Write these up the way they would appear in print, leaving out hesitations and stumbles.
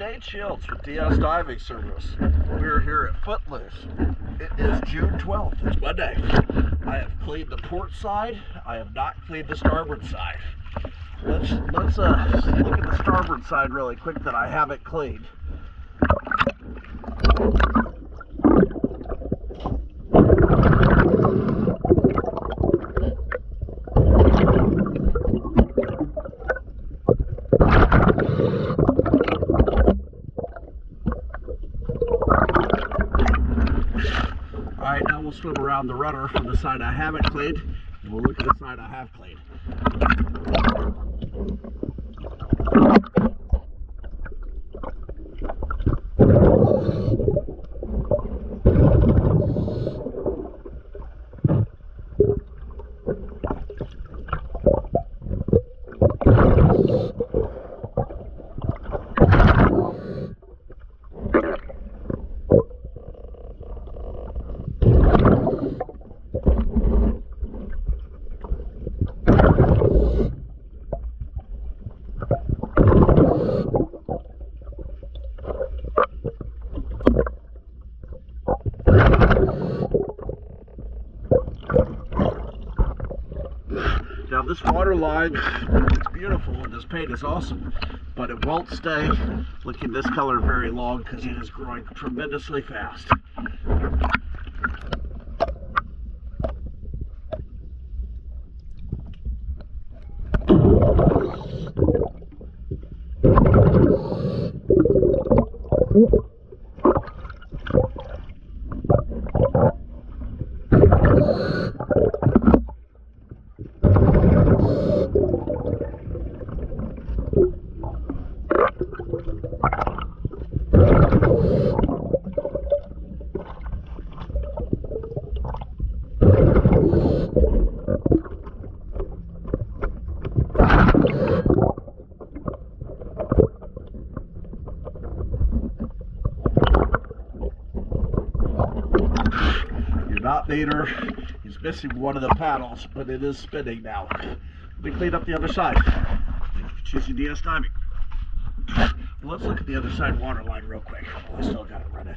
Stay chilled with DS Diving Service. We're here at Footloose. It is June 12th. It's Monday. I have cleaned the port side. I have not cleaned the starboard side. Let's look at the starboard side really quick that I haven't cleaned. Alright, now we'll swim around the rudder from the side I haven't cleaned, and we'll look at the side I have cleaned. Now this water line, it's beautiful and this paint is awesome, but it won't stay looking this color very long because it is growing tremendously fast. Not Vader, he's missing one of the paddles, but it is spinning now. Let me clean up the other side. Thank you for choosing DS Diving. Well, let's look at the other side water line real quick. Oh, I still got to run it.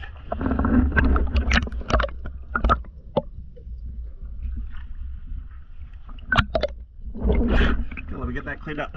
Okay, let me get that cleaned up.